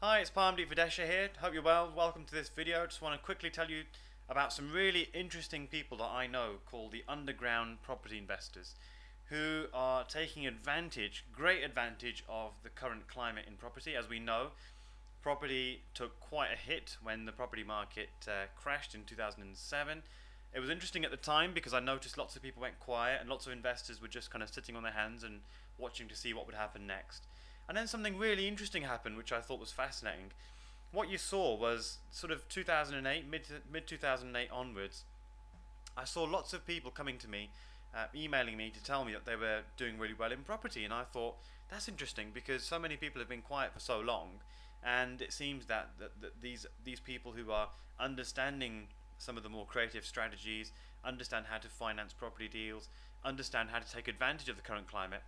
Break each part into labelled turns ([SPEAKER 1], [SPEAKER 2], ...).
[SPEAKER 1] Hi, it's Parmdeep Vadesha here. Hope you're well. Welcome to this video. Just want to quickly tell you about some really interesting people that I know called the underground property investors who are taking advantage, great advantage of the current climate in property. As we know, property took quite a hit when the property market crashed in 2007. It was interesting at the time because I noticed lots of people went quiet and lots of investors were just kind of sitting on their hands and watching to see what would happen next. And then something really interesting happened, which I thought was fascinating. What you saw was sort of 2008, mid 2008 onwards. I saw lots of people coming to me, emailing me to tell me that they were doing really well in property, and I thought that's interesting because so many people have been quiet for so long, and it seems that these people who are understanding some of the more creative strategies, understand how to finance property deals, understand how to take advantage of the current climate,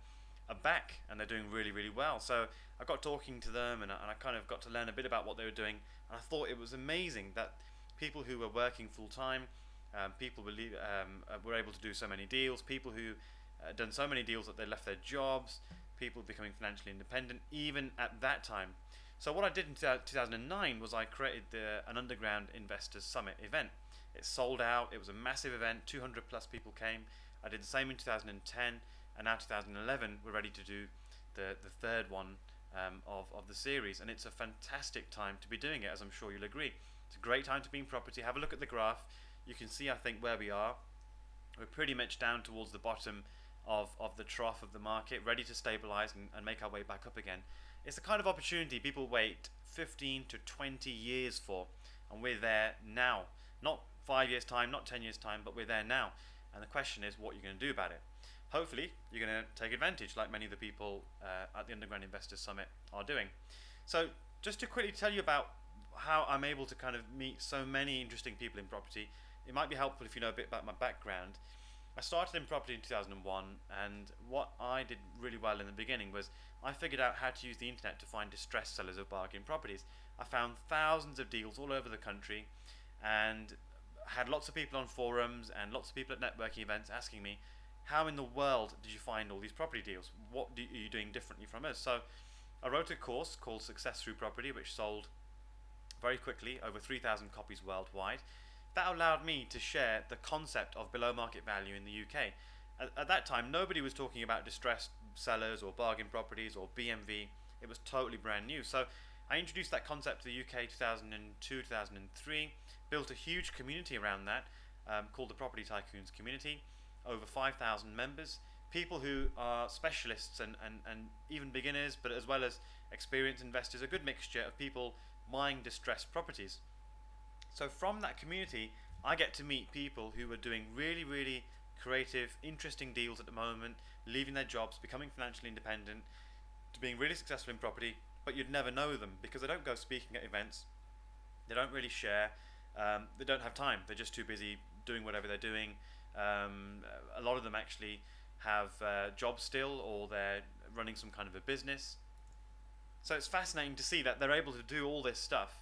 [SPEAKER 1] are back and they're doing really well. So I got talking to them and I kind of got to learn a bit about what they were doing, and I thought it was amazing that people who were working full time, people were able to do so many deals, people who done so many deals that they left their jobs, people becoming financially independent even at that time. So what I did in 2009 was I created an underground investors summit event. It sold out. It was a massive event. 200 plus people came. I did the same in 2010, and now 2011 we're ready to do the third one of the series, and it's a fantastic time to be doing it, as I'm sure you'll agree. It's a great time to be in property. Have a look at the graph. You can see, I think, where we are. We're pretty much down towards the bottom of the trough of the market, ready to stabilize and make our way back up again. It's the kind of opportunity people wait 15 to 20 years for, and we're there now. Not 5 years time, not 10 years time, but we're there now. And the question is what you're going to do about it. Hopefully you're going to take advantage, like many of the people at the Underground Investors Summit are doing. So just to quickly tell you about how I'm able to kind of meet so many interesting people in property, it might be helpful if you know a bit about my background. I started in property in 2001, and what I did really well in the beginning was I figured out how to use the internet to find distressed sellers of bargain properties. I found thousands of deals all over the country and had lots of people on forums and lots of people at networking events asking me, how in the world did you find all these property deals? What are you doing differently from us? So I wrote a course called Success Through Property, which sold very quickly, over 3,000 copies worldwide. That allowed me to share the concept of below market value in the UK. At that time, nobody was talking about distressed sellers or bargain properties or BMV. It was totally brand new. So I introduced that concept to the UK 2002, 2003, built a huge community around that called the Property Tycoons Community, over 5,000 members, people who are specialists and even beginners, but as well as experienced investors, a good mixture of people buying distressed properties. So from that community, I get to meet people who are doing really creative, interesting deals at the moment, leaving their jobs, becoming financially independent, to being really successful in property, but you'd never know them because they don't go speaking at events, they don't really share, they don't have time, they're just too busy doing whatever they're doing. A lot of them actually have jobs still, or they're running some kind of a business. So it's fascinating to see that they're able to do all this stuff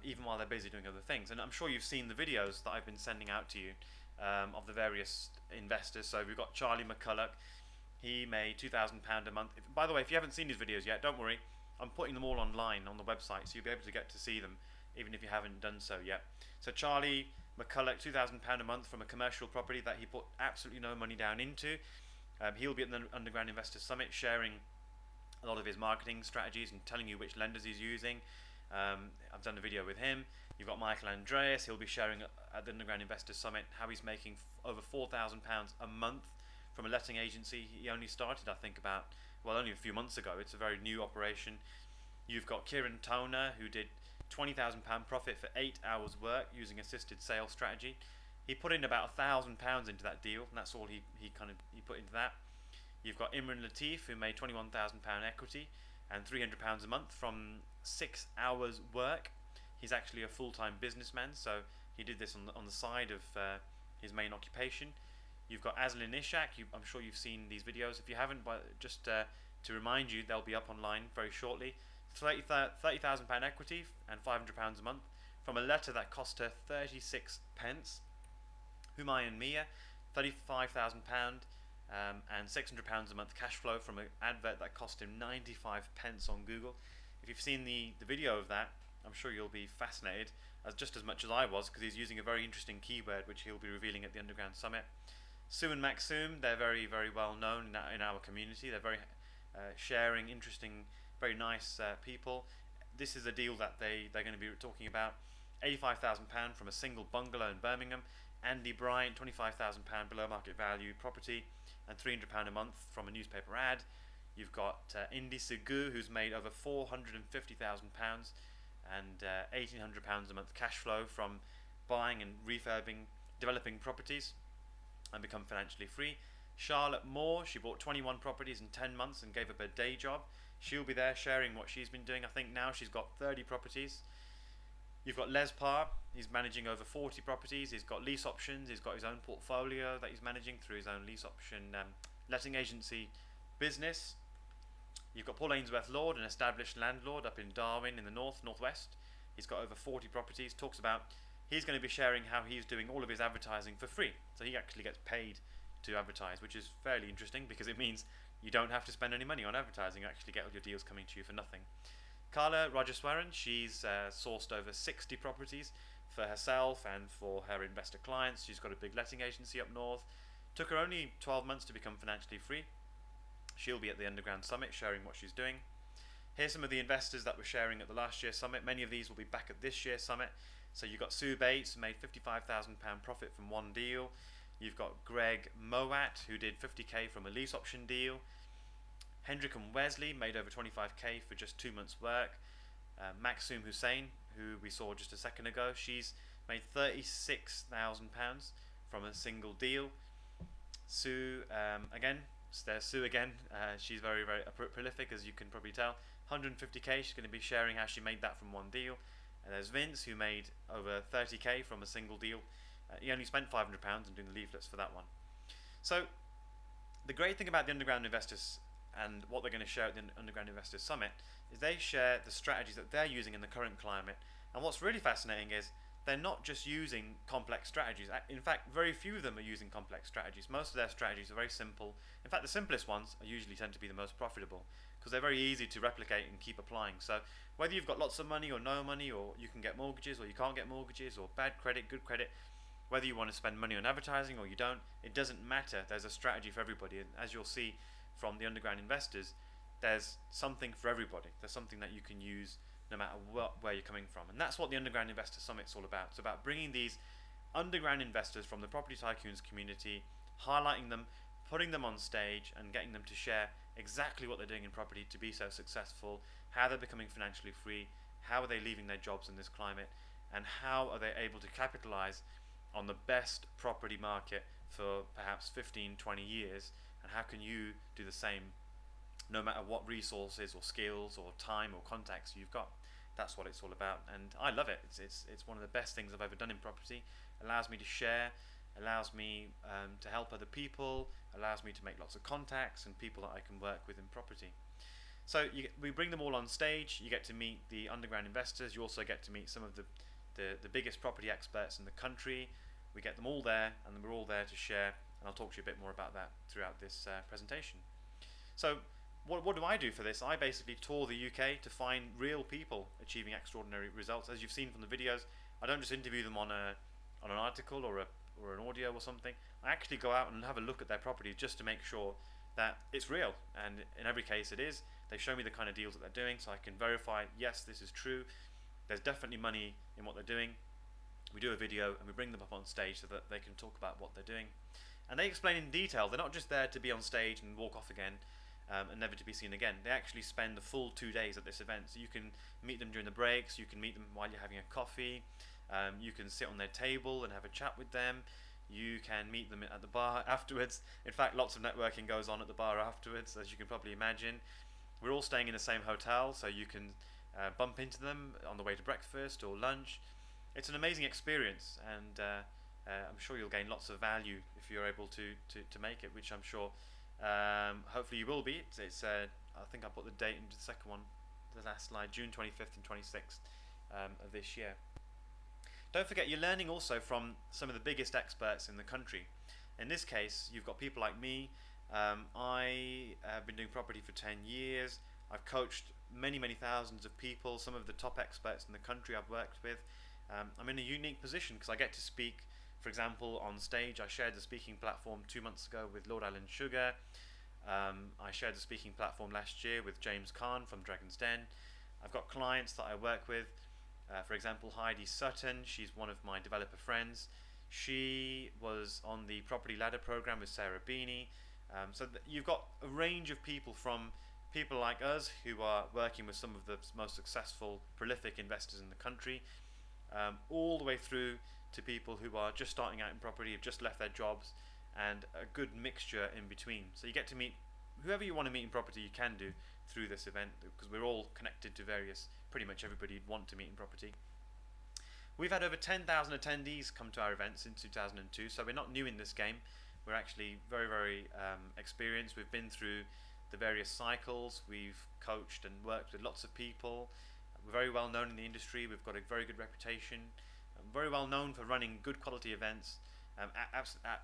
[SPEAKER 1] even while they're busy doing other things. And I'm sure you've seen the videos that I've been sending out to you of the various investors. So we've got Charlie McCulloch. He made £2,000 a month. By the way, if you haven't seen his videos yet, don't worry. I'm putting them all online on the website, so you'll be able to get to see them even if you haven't done so yet. So Charlie McCulloch, £2,000 a month from a commercial property that he put absolutely no money down into. He'll be at the Underground Investors Summit sharing a lot of his marketing strategies and telling you which lenders he's using. I've done a video with him. You've got Michael Andreas. He'll be sharing at the Underground Investors Summit how he's making over £4,000 a month from a letting agency. He only started, I think, only a few months ago. It's a very new operation. You've got Kieran Toner, who did £20,000 profit for 8 hours work using assisted sales strategy. He put in about £1,000 into that deal, and that's all he put into that. You've got Imran Latif, who made £21,000 equity and £300 a month from 6 hours work. He's actually a full-time businessman, so he did this on the side of his main occupation. You've got Aslin Ishak. I'm sure you've seen these videos. If you haven't, but just to remind you, they'll be up online very shortly. £30,000 equity and £500 a month from a letter that cost her 36 pence. Humayun Mia, £35,000 and £600 a month cash flow from an advert that cost him 95 pence on Google. If you've seen the video of that, I'm sure you'll be fascinated just as much as I was, because he's using a very interesting keyword which he'll be revealing at the Underground Summit. Sue and Maxum, they're very, very well known in our community. They're very sharing, interesting, very nice people. This is a deal that they're going to be talking about. £85,000 from a single bungalow in Birmingham. Andy Bryant, £25,000 below market value property, and £300 a month from a newspaper ad. You've got Indy Sugu, who's made over £450,000 and £1,800 a month cash flow from buying and refurbing, developing properties, and become financially free. Charlotte Moore, she bought 21 properties in 10 months and gave up her day job. She'll be there sharing what she's been doing. I think now she's got 30 properties. You've got Les Parr, he's managing over 40 properties. He's got lease options, he's got his own portfolio that he's managing through his own lease option letting agency business. You've got Paul Ainsworth Lord, an established landlord up in Darwin in the northwest. He's got over 40 properties. Talks about he's going to be sharing how he's doing all of his advertising for free. So he actually gets paid to advertise, which is fairly interesting because it means you don't have to spend any money on advertising. You actually get all your deals coming to you for nothing. Carla Rajeswaran, she's sourced over 60 properties for herself and for her investor clients. She's got a big letting agency up north. Took her only 12 months to become financially free. She'll be at the Underground Summit sharing what she's doing. Here's some of the investors that were sharing at the last year's summit. Many of these will be back at this year's summit. So you've got Sue Bates, who made £55,000 profit from one deal. You've got Greg Mowat, who did 50k from a lease option deal. Hendrik and Wesley made over 25k for just 2 months' work. Maxum Hussain, who we saw just a second ago, she's made £36,000 from a single deal. Sue, there's Sue again. She's very, very prolific, as you can probably tell. 150k, she's going to be sharing how she made that from one deal. And there's Vince, who made over 30k from a single deal. He only spent £500 on doing the leaflets for that one. So the great thing about the Underground Investors and what they're going to share at the Underground Investors Summit is they share the strategies that they're using in the current climate. And what's really fascinating is they're not just using complex strategies. In fact, very few of them are using complex strategies. Most of their strategies are very simple. In fact, the simplest ones usually tend to be the most profitable because they're very easy to replicate and keep applying. So whether you've got lots of money or no money, or you can get mortgages or you can't get mortgages, or bad credit, good credit, whether you want to spend money on advertising or you don't, it doesn't matter. There's a strategy for everybody. And as you'll see from the Underground Investors, there's something for everybody. There's something that you can use no matter where you're coming from. And that's what the Underground Investor Summit's all about. It's about bringing these underground investors from the property tycoons community, highlighting them, putting them on stage and getting them to share exactly what they're doing in property to be so successful, how they're becoming financially free, how are they leaving their jobs in this climate, and how are they able to capitalize on the best property market for perhaps 15, 20 years, and how can you do the same no matter what resources or skills or time or contacts you've got. That's what it's all about, and I love it. It's one of the best things I've ever done in property. Allows me to share, allows me to help other people, allows me to make lots of contacts and people that I can work with in property. So we bring them all on stage. You get to meet the underground investors. You also get to meet some of the biggest property experts in the country. We get them all there, and we're all there to share, and I'll talk to you a bit more about that throughout this presentation. So what do I do for this? I basically tour the UK to find real people achieving extraordinary results. As you've seen from the videos, I don't just interview them on an article or an audio or something. I actually go out and have a look at their properties just to make sure that it's real, and in every case it is. They show me the kind of deals that they're doing, so I can verify, yes, this is true. There's definitely money in what they're doing. We do a video and we bring them up on stage so that they can talk about what they're doing. And they explain in detail. They're not just there to be on stage and walk off again and never to be seen again. They actually spend the full 2 days at this event. So you can meet them during the breaks, you can meet them while you're having a coffee, you can sit on their table and have a chat with them. You can meet them at the bar afterwards. In fact, lots of networking goes on at the bar afterwards, as you can probably imagine. We're all staying in the same hotel, so you can bump into them on the way to breakfast or lunch. It's an amazing experience, and I'm sure you'll gain lots of value if you're able to make it, which I'm sure hopefully you will be. I think I put the date into the second one, the last slide, June 25th and 26th of this year. Don't forget, you're learning also from some of the biggest experts in the country. In this case, you've got people like me. I have been doing property for 10 years. I've coached many thousands of people, some of the top experts in the country I've worked with. I'm in a unique position because I get to speak, for example, on stage. I shared the speaking platform 2 months ago with Lord Island Sugar. I shared the speaking platform last year with James Khan from Dragon's Den. I've got clients that I work with. For example, Heidi Sutton, she's one of my developer friends. She was on the Property Ladder program with Sarah Beanie. So you've got a range of people, from people like us who are working with some of the most successful, prolific investors in the country, all the way through to people who are just starting out in property, have just left their jobs, and a good mixture in between. So you get to meet whoever you want to meet in property. You can do through this event, because we're all connected to pretty much everybody you'd want to meet in property. We've had over 10,000 attendees come to our event since 2002, so we're not new in this game. We're actually very experienced. We've been through the various cycles. We've coached and worked with lots of people. We're very well known in the industry. We've got a very good reputation. Very well known for running good quality events,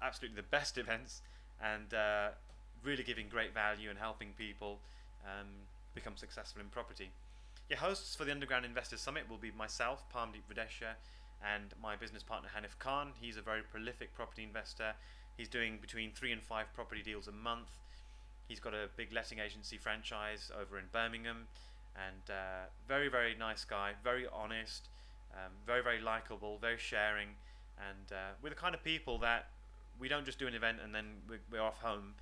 [SPEAKER 1] absolutely the best events, and really giving great value and helping people become successful in property. Your hosts for the Underground Investors Summit will be myself, Parmdeep Vadesha, and my business partner Hanif Khan. He's a very prolific property investor. He's doing between 3 and 5 property deals a month. He's got a big letting agency franchise over in Birmingham, and very nice guy, very honest, very likable, very sharing, and we're the kind of people that we don't just do an event and then we're off home.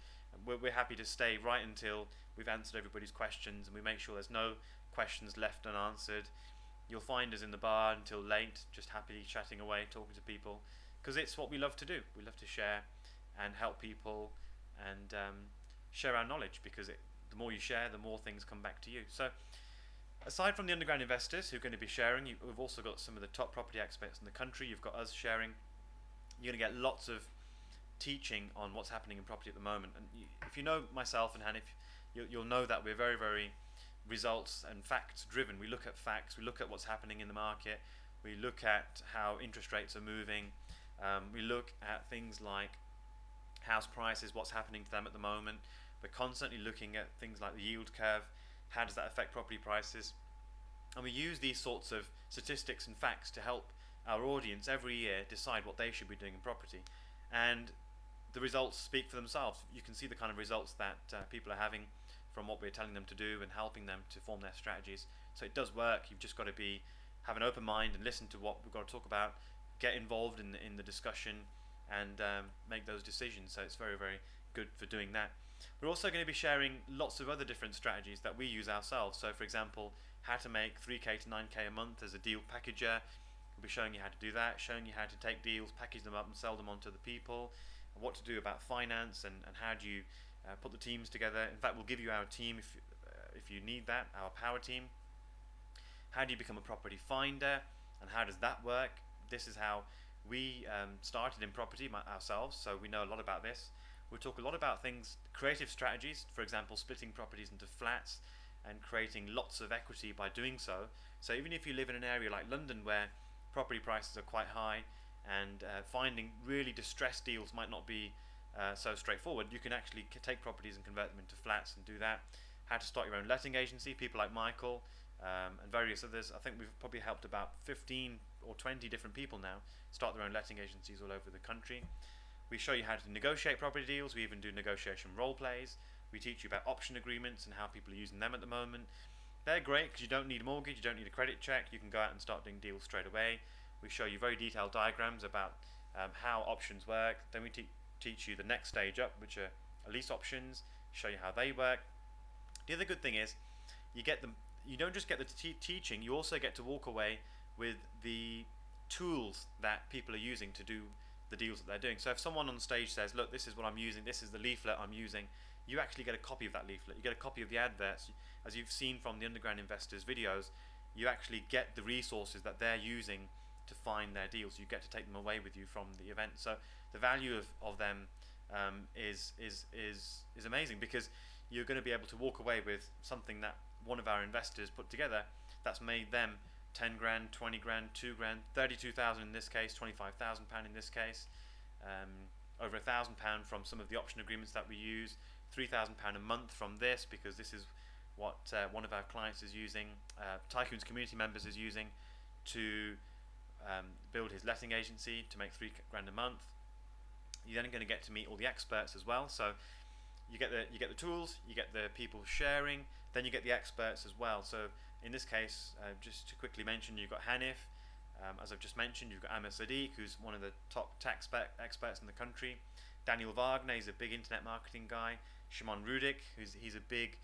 [SPEAKER 1] We're happy to stay right until we've answered everybody's questions, and we make sure there's no questions left unanswered. You'll find us in the bar until late, just happily chatting away, talking to people, because it's what we love to do. We love to share and help people, and share our knowledge, because the more you share, the more things come back to you. So aside from the underground investors who are going to be sharing, we've also got some of the top property experts in the country. You've got us sharing. You're going to get lots of teaching on what's happening in property at the moment. And if you know myself and Hanif, you'll know that we're very results and facts driven. We look at facts, we look at what's happening in the market, we look at how interest rates are moving, we look at things like house prices, what's happening to them at the moment. We're constantly looking at things like the yield curve, how does that affect property prices, and we use these sorts of statistics and facts to help our audience every year decide what they should be doing in property. And the results speak for themselves. You can see the kind of results that people are having from what we're telling them to do and helping them to form their strategies. So it does work. You've just got to have an open mind and listen to what we've got to talk about, get involved in the discussion, and make those decisions. So it's very good for doing that. We're also going to be sharing lots of other different strategies that we use ourselves. So for example, how to make 3k to 9k a month as a deal packager. We'll be showing you how to do that, showing you how to take deals, package them up and sell them on to the people, and what to do about finance, and how do you put the teams together. In fact, we'll give you our team if you need that, our power team. How do you become a property finder, and how does that work? This is how we started in property ourselves, so we know a lot about this. We'll talk a lot about things, creative strategies, for example, splitting properties into flats and creating lots of equity by doing so. So even if you live in an area like London where property prices are quite high, and finding really distressed deals might not be so straightforward, you can actually take properties and convert them into flats and do that. How to start your own letting agency, people like Michael and various others. I think we've probably helped about 15 or 20 different people now start their own letting agencies all over the country. We show you how to negotiate property deals. We even do negotiation role plays. We teach you about option agreements and how people are using them at the moment. They're great because you don't need a mortgage, you don't need a credit check, you can go out and start doing deals straight away. We show you very detailed diagrams about how options work. Then we teach you the next stage up, which are lease options, show you how they work. The other good thing is you don't just get the teaching, you also get to walk away with the tools that people are using to do the deals that they're doing. So if someone on stage says, look, this is what I'm using, this is the leaflet I'm using, you actually get a copy of that leaflet, you get a copy of the adverts. As you've seen from the Underground Investors videos, you actually get the resources that they're using to find their deals. You get to take them away with you from the event. So the value of them is amazing, because you're going to be able to walk away with something that one of our investors put together that's made them 10 grand, 20 grand, 2 grand, 32,000 in this case, 25,000 pound in this case, over £1,000 from some of the option agreements that we use, £3,000 a month from this, because this is what one of our clients is using, Tycoon's community members is using to build his letting agency to make £3 grand a month. You're then going to get to meet all the experts as well. So you get the tools, you get the people sharing, then you get the experts as well. So in this case, just to quickly mention, you've got Hanif, as I've just mentioned. You've got Amir Sadiq, who's one of the top tax experts in the country. Daniel Wagner, he's a big internet marketing guy. Shimon Rudik, he's a big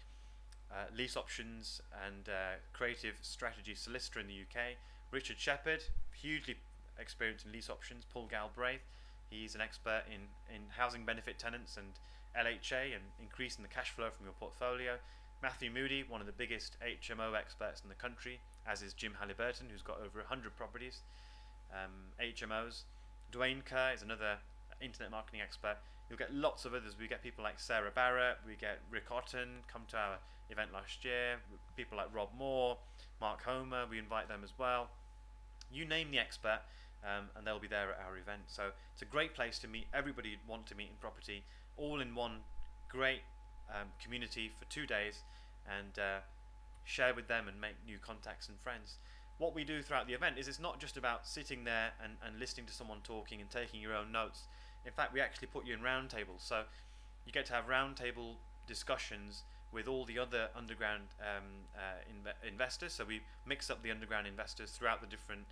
[SPEAKER 1] lease options and creative strategy solicitor in the UK. Richard Shepherd, hugely experienced in lease options. Paul Galbraith, he's an expert in housing benefit tenants and LHA and increasing the cash flow from your portfolio. Matthew Moody, one of the biggest HMO experts in the country, as is Jim Halliburton, who's got over 100 properties, HMOs. Dwayne Kerr is another internet marketing expert. You'll get lots of others. We get people like Sarah Barrett, we get Rick Otten, come to our event last year, people like Rob Moore, Mark Homer, we invite them as well. You name the expert, and they'll be there at our event. So it's a great place to meet everybody you'd want to meet in property, all in one great community for 2 days, and share with them and make new contacts and friends. What we do throughout the event is it's not just about sitting there and listening to someone talking and taking your own notes. In fact, we actually put you in round tables, so you get to have round table discussions with all the other underground investors. So we mix up the underground investors throughout the different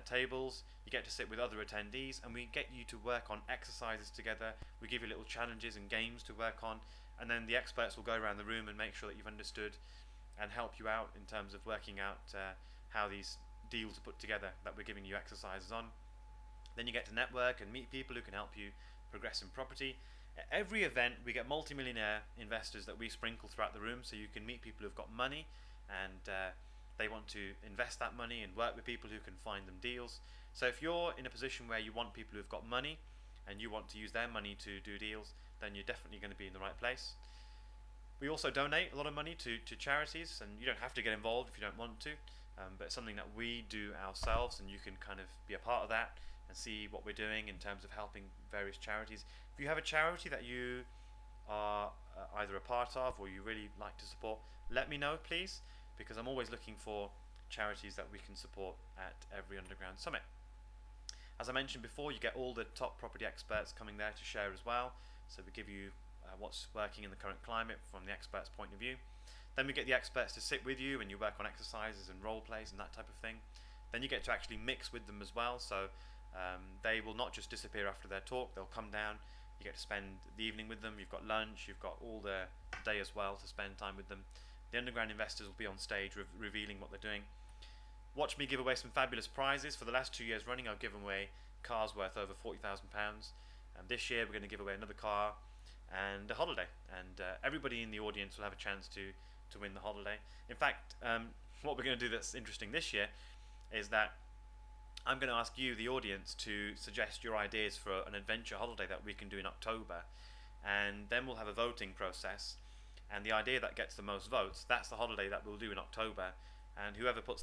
[SPEAKER 1] tables. You get to sit with other attendees, and we get you to work on exercises together. We give you little challenges and games to work on, and then the experts will go around the room and make sure that you've understood and help you out in terms of working out how these deals are put together that we're giving you exercises on. Then you get to network and meet people who can help you progress in property. At every event, we get multi-millionaire investors that we sprinkle throughout the room, so you can meet people who've got money and they want to invest that money and work with people who can find them deals. So if you're in a position where you want people who've got money and you want to use their money to do deals, then you're definitely going to be in the right place. We also donate a lot of money to charities, and you don't have to get involved if you don't want to, but it's something that we do ourselves, and you can kind of be a part of that and see what we're doing in terms of helping various charities. If you have a charity that you are either a part of or you really like to support, let me know please, because I'm always looking for charities that we can support at every Underground Summit. As I mentioned before, you get all the top property experts coming there to share as well, so we give you what's working in the current climate from the experts' point of view. Then we get the experts to sit with you and you work on exercises and role plays and that type of thing. Then you get to actually mix with them as well, so they will not just disappear after their talk, they'll come down, you get to spend the evening with them, you've got lunch, you've got all the day as well to spend time with them. The underground investors will be on stage revealing what they're doing. Watch me give away some fabulous prizes. For the last 2 years running, I've given away cars worth over £40,000, and this year we're going to give away another car and a holiday, and everybody in the audience will have a chance to win the holiday. In fact, what we're going to do that's interesting this year is that I'm going to ask you, the audience, to suggest your ideas for an adventure holiday that we can do in October, and then we'll have a voting process, and the idea that gets the most votes, that's the holiday that we'll do in October, and whoever put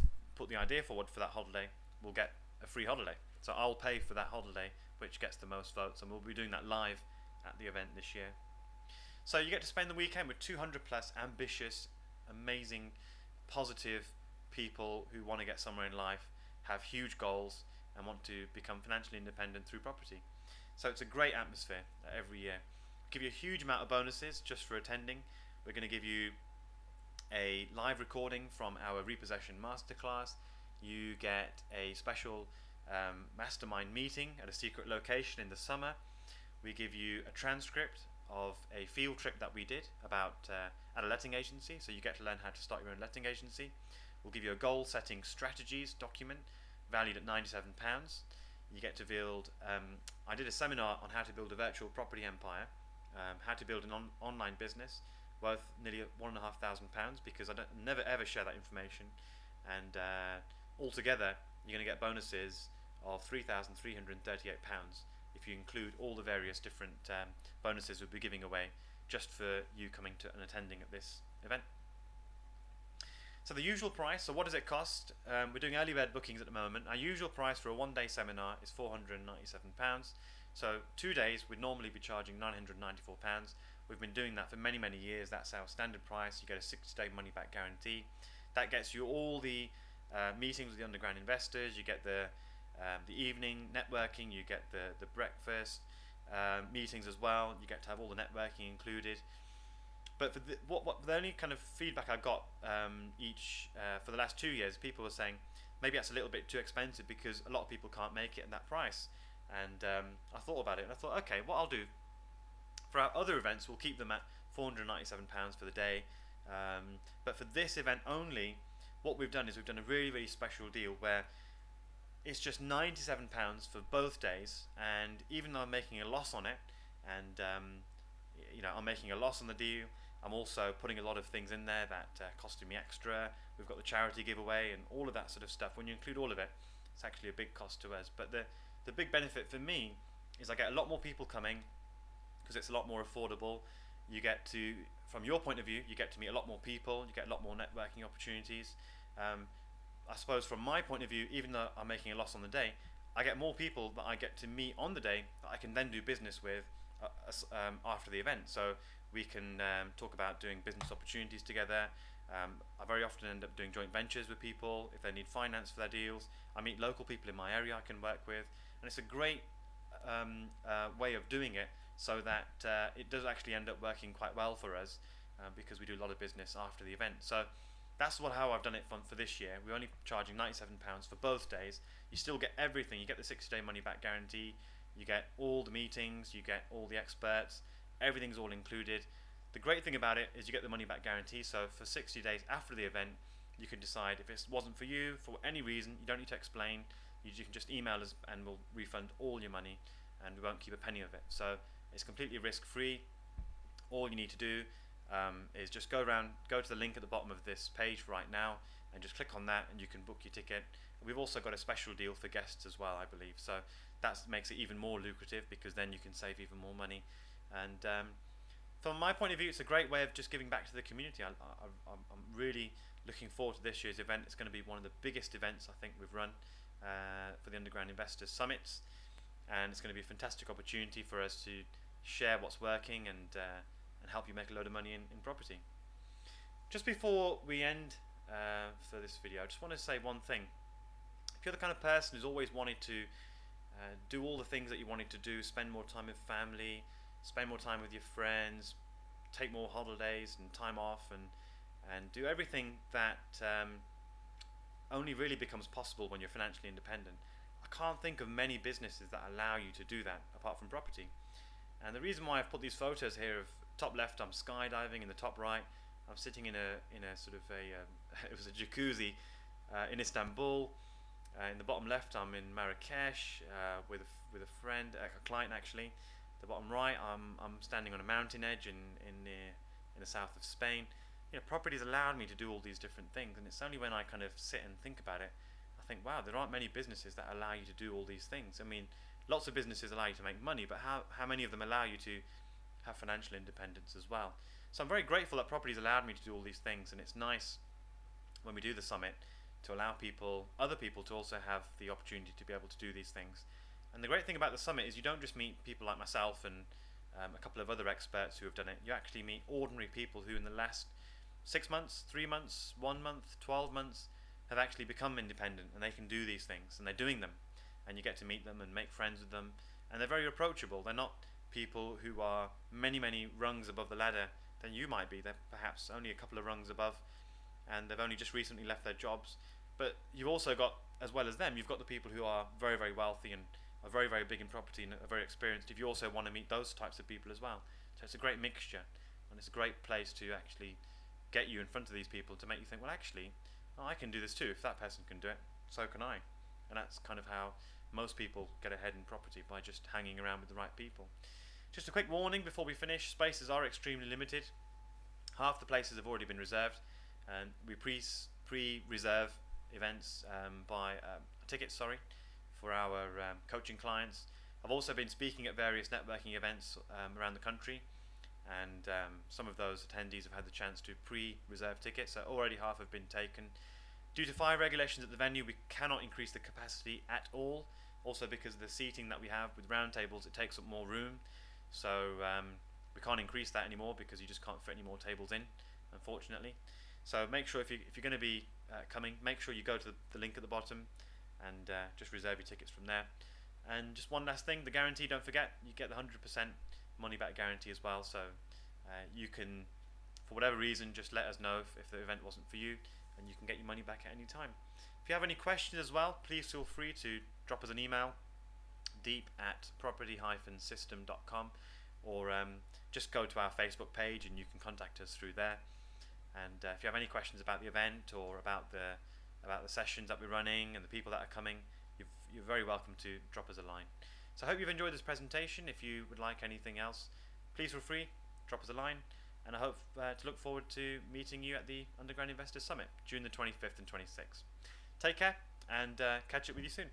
[SPEAKER 1] the idea forward for that holiday will get a free holiday. So I'll pay for that holiday which gets the most votes, and we'll be doing that live at the event this year. So you get to spend the weekend with 200 plus ambitious, amazing, positive people who want to get somewhere in life, have huge goals, and want to become financially independent through property. So it's a great atmosphere every year. Give you a huge amount of bonuses just for attending. We're going to give you a live recording from our repossession masterclass. You get a special mastermind meeting at a secret location in the summer. We give you a transcript of a field trip that we did about at a letting agency, so you get to learn how to start your own letting agency. We'll give you a goal setting strategies document valued at £97. You get to build, I did a seminar on how to build a virtual property empire, how to build an online business worth nearly £1,500, because I never ever share that information, and altogether you're going to get bonuses of £3,338 if you include all the various different bonuses we'll be giving away just for you coming to and attending at this event. So the usual price, so what does it cost? We're doing early bird bookings at the moment. Our usual price for a one-day seminar is £497. So 2 days we'd normally be charging £994. We've been doing that for many, many years. That's our standard price. You get a 60-day money-back guarantee. That gets you all the meetings with the underground investors. You get the evening networking. You get the breakfast meetings as well. You get to have all the networking included. But for the only kind of feedback I got for the last 2 years, people were saying maybe that's a little bit too expensive because a lot of people can't make it at that price. And I thought about it and I thought, okay, what I'll do for our other events, we'll keep them at £497 for the day. But for this event only, what we've done is we've done a really, really special deal where it's just £97 for both days. And even though I'm making a loss on it, and I'm making a loss on the deal, I'm also putting a lot of things in there that costing me extra. We've got the charity giveaway and all of that sort of stuff. When you include all of it, it's actually a big cost to us. But the big benefit for me is I get a lot more people coming because it's a lot more affordable. You get to, from your point of view, you get to meet a lot more people. You get a lot more networking opportunities. I suppose from my point of view, even though I'm making a loss on the day, I get more people that I get to meet on the day that I can then do business with after the event. So we can talk about doing business opportunities together. I very often end up doing joint ventures with people if they need finance for their deals. I meet local people in my area I can work with, and it's a great way of doing it so that it does actually end up working quite well for us because we do a lot of business after the event. So that's how I've done it for this year. We're only charging £97 for both days. You still get everything. You get the 60-day money-back guarantee. You get all the meetings. You get all the experts. Everything's all included. The great thing about it is you get the money-back guarantee. So for 60 days after the event, you can decide if it wasn't for you for any reason. You don't need to explain. You can just email us and we'll refund all your money, and we won't keep a penny of it. So it's completely risk-free. All you need to do is just go to the link at the bottom of this page right now and just click on that and you can book your ticket. We've also got a special deal for guests as well, I believe, so that makes it even more lucrative because then you can save even more money. And from my point of view, it's a great way of just giving back to the community. I'm really looking forward to this year's event. It's going to be one of the biggest events I think we've run for the Underground Investors Summits, and it's going to be a fantastic opportunity for us to share what's working and help you make a load of money in property. Just before we end for this video, I just want to say one thing. If you're the kind of person who's always wanted to do all the things that you wanted to do, spend more time with family, spend more time with your friends, take more holidays and time off, and do everything that only really becomes possible when you're financially independent, I can't think of many businesses that allow you to do that apart from property. And the reason why I've put these photos here of top left I'm skydiving, in the top right I'm sitting in a sort of it was a jacuzzi in Istanbul. In the bottom left I'm in Marrakesh with a friend, a client actually. The bottom right I'm standing on a mountain edge in the south of Spain. Property's allowed me to do all these different things, and it's only when I kind of sit and think about it, I think, wow, there aren't many businesses that allow you to do all these things. I mean, lots of businesses allow you to make money, but how many of them allow you to have financial independence as well? So I'm very grateful that property's allowed me to do all these things, and it's nice when we do the summit to allow other people to also have the opportunity to be able to do these things. And the great thing about the summit is you don't just meet people like myself and a couple of other experts who have done it. You actually meet ordinary people who in the last 6 months, 3 months, 1 month, 12 months have actually become independent, and they can do these things, and they're doing them, and you get to meet them and make friends with them, and they're very approachable. They're not people who are many rungs above the ladder than you might be. They're perhaps only a couple of rungs above, and they've only just recently left their jobs. But you've also got, as well as them, you've got the people who are very wealthy and are very big in property and are very experienced. If you also want to meet those types of people as well, so it's a great mixture, and it's a great place to actually get you in front of these people to make you think, well, actually, I can do this too. If that person can do it, so can I. And that's kind of how most people get ahead in property, by just hanging around with the right people. Just a quick warning before we finish: spaces are extremely limited. Half the places have already been reserved, and we pre-reserve events by tickets, for our coaching clients. I've also been speaking at various networking events around the country, and some of those attendees have had the chance to pre-reserve tickets, so already half have been taken. Due to fire regulations at the venue, we cannot increase the capacity at all. Also, because of the seating that we have with round tables, it takes up more room. So we can't increase that anymore because you just can't fit any more tables in, unfortunately. So make sure if you're going to be coming, make sure you go to the link at the bottom and just reserve your tickets from there. And just one last thing, the guarantee, don't forget, you get the 100% money back guarantee as well. So you can, for whatever reason, just let us know if the event wasn't for you, and you can get your money back at any time. If you have any questions as well, please feel free to drop us an email, deep@property-system.com, or just go to our Facebook page and you can contact us through there. And if you have any questions about the event or about the sessions that we're running and the people that are coming, you're very welcome to drop us a line. So I hope you've enjoyed this presentation. If you would like anything else, please feel free, drop us a line, and I hope to look forward to meeting you at the Underground Investors Summit, June the 25th and 26th. Take care, and catch up with you soon.